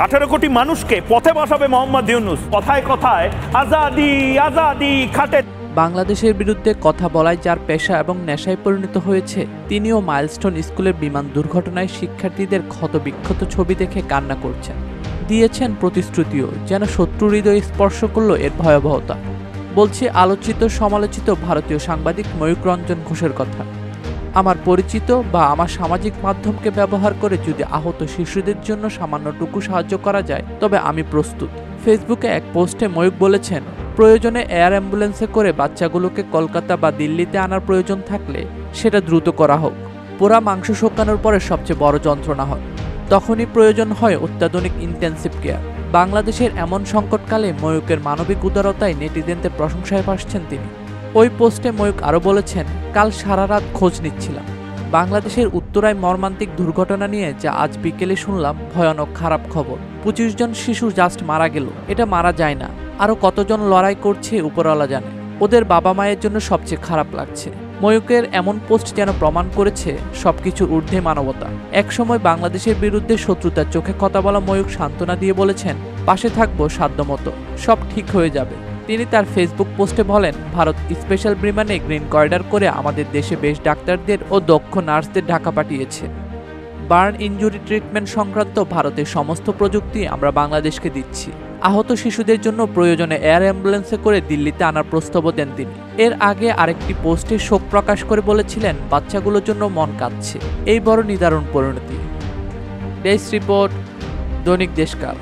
18 কোটি মানুষকে পথে বসাবে মোহাম্মদ ইউনূস। কথায় কথায় আজাদি আজাদি খাটে। বাংলাদেশের বিরুদ্ধে কথা বলাই যার পেশা এবং নেশায় পরিণত হয়েছে, তিনিও মাইলস্টোন স্কুলের বিমান দুর্ঘটনায় শিক্ষার্থীদের ক্ষতবিক্ষত ছবি দেখে কান্না করছেন। দিয়েছেন প্রতিশ্রুতিও, যেন শত্রু হৃদয়ে স্পর্শ করল এর ভয়াবহতা। বলছি আলোচিত সমালোচিত ভারতীয় সাংবাদিক ময়ূক রঞ্জন ঘোষের কথা। আমার পরিচিত বা আমার সামাজিক মাধ্যমকে ব্যবহার করে যদি আহত শিশুদের জন্য সামান্যটুকু সাহায্য করা যায় তবে আমি প্রস্তুত। ফেসবুকে এক পোস্টে ময়ূক বলেছেন, প্রয়োজনে এয়ার অ্যাম্বুলেন্সে করে বাচ্চাগুলোকে কলকাতা বা দিল্লিতে আনার প্রয়োজন থাকলে সেটা দ্রুত করা হোক। পোড়া মাংস শুকানোর পরে সবচেয়ে বড় যন্ত্রণা হয়, তখনই প্রয়োজন হয় অত্যাধুনিক ইন্টেন্সিভ কেয়ার। বাংলাদেশের এমন সংকটকালে ময়ূকের মানবিক উদারতায় নেটিজেনদের প্রশংসায় ভাসছেন তিনি। ওই পোস্টে ময়ূক আরও বলেছেন, কাল সারা রাত খোঁজ নিচ্ছিলাম। বাংলাদেশের উত্তরায় মর্মান্তিক দুর্ঘটনা নিয়ে যা আজ বিকেলে শুনলাম, ভয়ানক খারাপ খবর। 25 জন শিশু জাস্ট মারা গেল। এটা মারা যায় না, আরও কতজন লড়াই করছে উপরওয়ালা জানে। ওদের বাবা মায়ের জন্য সবচেয়ে খারাপ লাগছে। ময়ূকের এমন পোস্ট যেন প্রমাণ করেছে সবকিছুর ঊর্ধ্বে মানবতা। একসময় বাংলাদেশের বিরুদ্ধে শত্রুতার চোখে কথা বলা ময়ূক সান্ত্বনা দিয়ে বলেছেন, পাশে থাকবো সাধ্যমতো, সব ঠিক হয়ে যাবে। তিনি তার ফেসবুক পোস্টে বলেন, ভারত স্পেশাল বিমানে গ্রিন করিডর করে আমাদের দেশে বেশ ডাক্তারদের ও দক্ষ নার্সদের ঢাকা পাঠিয়েছে। বার্ন ইনজুরি ট্রিটমেন্ট সংক্রান্ত ভারতের সমস্ত প্রযুক্তি আমরা বাংলাদেশকে দিচ্ছি। আহত শিশুদের জন্য প্রয়োজনে এয়ার অ্যাম্বুলেন্সে করে দিল্লিতে আনার প্রস্তাবও দেন তিনি। এর আগে আরেকটি পোস্টে শোক প্রকাশ করে বলেছিলেন, বাচ্চাগুলোর জন্য মন কাঁদছে। এই বড় নিদারুণ পরিণতি। ডেস্ক রিপোর্ট, দৈনিক দেশকাল।